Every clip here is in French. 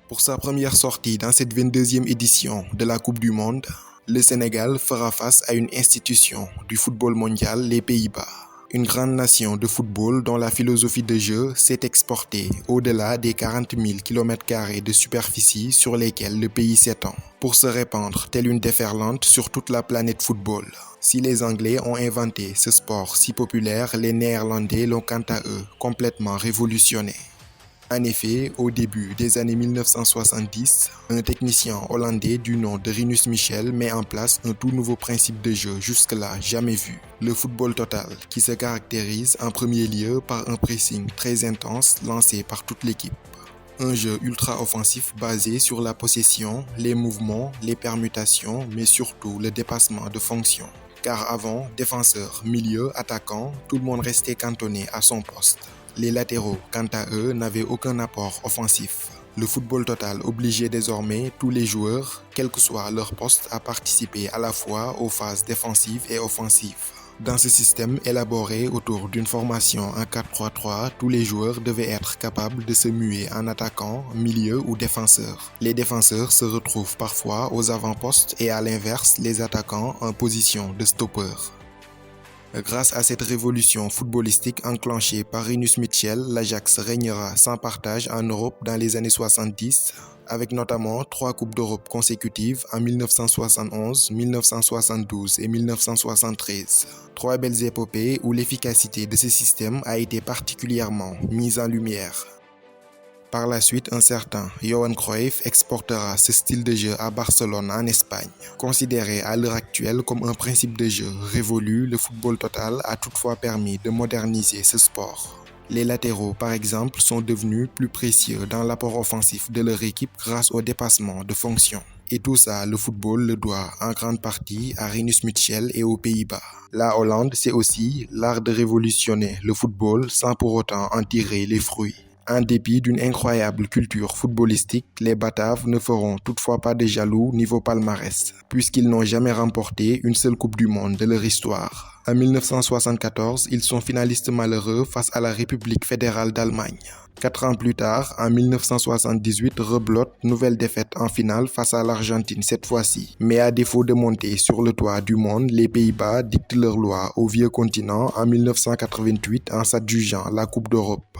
Pour sa première sortie dans cette 22e édition de la Coupe du Monde, le Sénégal fera face à une institution du football mondial, les Pays-Bas. Une grande nation de football dont la philosophie de jeu s'est exportée au-delà des 40 000 km² de superficie sur lesquelles le pays s'étend, pour se répandre telle une déferlante sur toute la planète football. Si les Anglais ont inventé ce sport si populaire, les Néerlandais l'ont quant à eux complètement révolutionné. En effet, au début des années 1970, un technicien hollandais du nom de Rinus Michels met en place un tout nouveau principe de jeu jusque-là jamais vu, le football total, qui se caractérise en premier lieu par un pressing très intense lancé par toute l'équipe. Un jeu ultra-offensif basé sur la possession, les mouvements, les permutations, mais surtout le dépassement de fonctions. Car avant, défenseur, milieu, attaquant, tout le monde restait cantonné à son poste. Les latéraux, quant à eux, n'avaient aucun apport offensif. Le football total obligeait désormais tous les joueurs, quel que soit leur poste, à participer à la fois aux phases défensives et offensives. Dans ce système élaboré autour d'une formation en 4-3-3, tous les joueurs devaient être capables de se muer en attaquant, milieu ou défenseur. Les défenseurs se retrouvent parfois aux avant-postes et à l'inverse, les attaquants en position de stopper. Grâce à cette révolution footballistique enclenchée par Rinus Michels, l'Ajax régnera sans partage en Europe dans les années 70, avec notamment 3 Coupes d'Europe consécutives en 1971, 1972 et 1973. 3 belles épopées où l'efficacité de ce système a été particulièrement mise en lumière. Par la suite, un certain Johan Cruyff exportera ce style de jeu à Barcelone en Espagne. Considéré à l'heure actuelle comme un principe de jeu révolu, le football total a toutefois permis de moderniser ce sport. Les latéraux, par exemple, sont devenus plus précieux dans l'apport offensif de leur équipe grâce au dépassement de fonctions. Et tout ça, le football le doit en grande partie à Rinus Michels et aux Pays-Bas. La Hollande, c'est aussi l'art de révolutionner le football sans pour autant en tirer les fruits. En dépit d'une incroyable culture footballistique, les Bataves ne feront toutefois pas de jaloux niveau palmarès, puisqu'ils n'ont jamais remporté une seule Coupe du Monde de leur histoire. En 1974, ils sont finalistes malheureux face à la République fédérale d'Allemagne. 4 ans plus tard, en 1978, rebelote, nouvelle défaite en finale face à l'Argentine cette fois-ci. Mais à défaut de monter sur le toit du monde, les Pays-Bas dictent leurs lois au vieux continent en 1988 en s'adjugeant la Coupe d'Europe.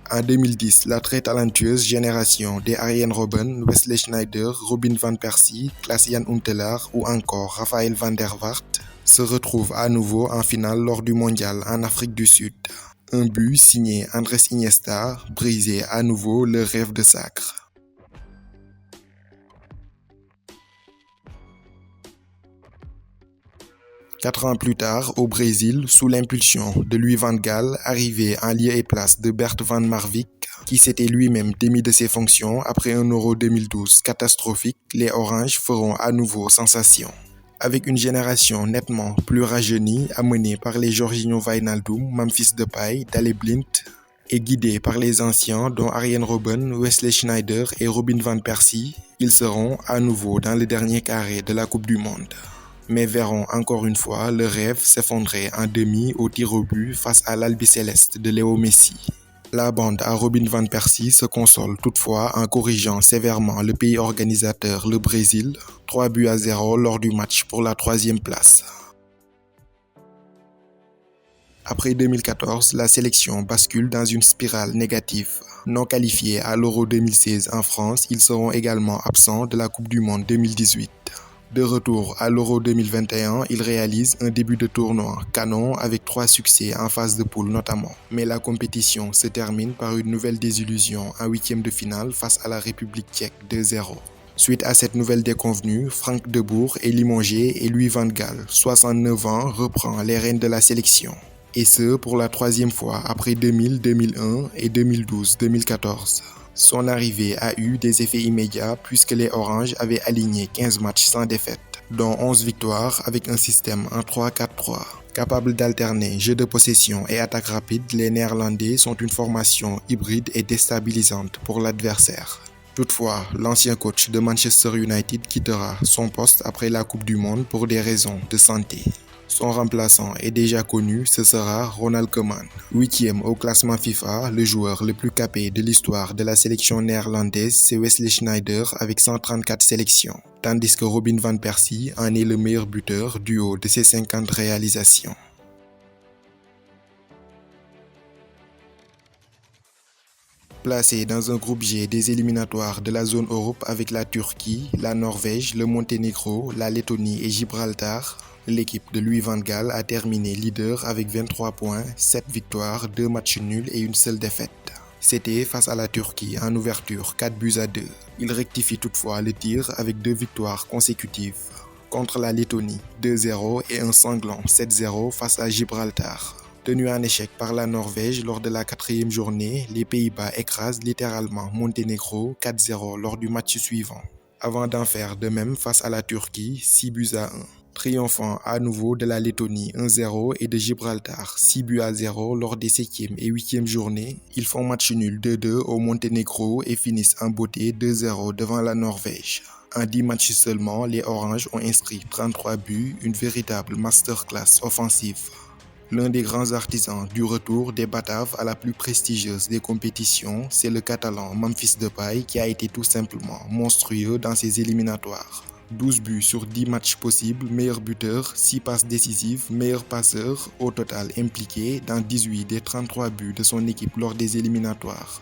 En 2010, la très talentueuse génération des Arjen Robben, Wesley Sneijder, Robin van Persie, Klaas-Jan Huntelaar ou encore Raphaël van der Vaart se retrouvent à nouveau en finale lors du mondial en Afrique du Sud. Un but signé Andrés Iniesta brisait à nouveau le rêve de sacre. 4 ans plus tard, au Brésil, sous l'impulsion de Louis van Gaal, arrivé en lieu et place de Bert van Marwijk, qui s'était lui-même démis de ses fonctions après un Euro 2012 catastrophique, les Oranges feront à nouveau sensation. Avec une génération nettement plus rajeunie, amenée par les Jorginho Wijnaldum, Memphis Depay, Daley Blind, et guidée par les anciens dont Arjen Robben, Wesley Sneijder et Robin van Persie, ils seront à nouveau dans le dernier carré de la Coupe du Monde. Mais verront encore une fois le rêve s'effondrer en demi au tir au but face à l'Albiceleste de Léo Messi. La bande à Robin van Persie se console toutefois en corrigeant sévèrement le pays organisateur, le Brésil, 3-0 lors du match pour la 3e place. Après 2014, la sélection bascule dans une spirale négative. Non qualifiés à l'Euro 2016 en France, ils seront également absents de la Coupe du Monde 2018. De retour à l'Euro 2021, il réalise un début de tournoi canon avec 3 succès en phase de poule notamment. Mais la compétition se termine par une nouvelle désillusion en 8e de finale face à la République tchèque 2-0. Suite à cette nouvelle déconvenue, Frank de Boer est limogé et Louis van Gaal, 69 ans, reprend les rênes de la sélection. Et ce pour la 3e fois après 2000, 2001 et 2012-2014. Son arrivée a eu des effets immédiats puisque les Oranges avaient aligné 15 matchs sans défaite, dont 11 victoires avec un système en 3-4-3. Capables d'alterner jeu de possession et attaque rapide, les Néerlandais sont une formation hybride et déstabilisante pour l'adversaire. Toutefois, l'ancien coach de Manchester United quittera son poste après la Coupe du Monde pour des raisons de santé. Son remplaçant est déjà connu, ce sera Ronald Koeman. 8e au classement FIFA, le joueur le plus capé de l'histoire de la sélection néerlandaise, c'est Wesley Sneijder avec 134 sélections, tandis que Robin van Persie en est le meilleur buteur du haut de ses 50 réalisations. Placé dans un groupe G des éliminatoires de la zone Europe avec la Turquie, la Norvège, le Monténégro, la Lettonie et Gibraltar, l'équipe de Louis van Gaal a terminé leader avec 23 points, 7 victoires, 2 matchs nuls et une seule défaite. C'était face à la Turquie en ouverture 4-2. Il rectifie toutefois le tir avec 2 victoires consécutives. Contre la Lettonie, 2-0 et un sanglant 7-0 face à Gibraltar. Tenu en échec par la Norvège lors de la 4e journée, les Pays-Bas écrasent littéralement Monténégro 4-0 lors du match suivant, avant d'en faire de même face à la Turquie 6-1. Triomphant à nouveau de la Lettonie 1-0 et de Gibraltar 6-0 lors des 7e et 8e journées, ils font match nul 2-2 au Monténégro et finissent en beauté 2-0 devant la Norvège. En 10 matchs seulement, les Oranges ont inscrit 33 buts, une véritable masterclass offensive. L'un des grands artisans du retour des Bataves à la plus prestigieuse des compétitions, c'est le Catalan Memphis Depay qui a été tout simplement monstrueux dans ses éliminatoires. 12 buts sur 10 matchs possibles, meilleur buteur, 6 passes décisives, meilleur passeur, au total impliqué dans 18 des 33 buts de son équipe lors des éliminatoires.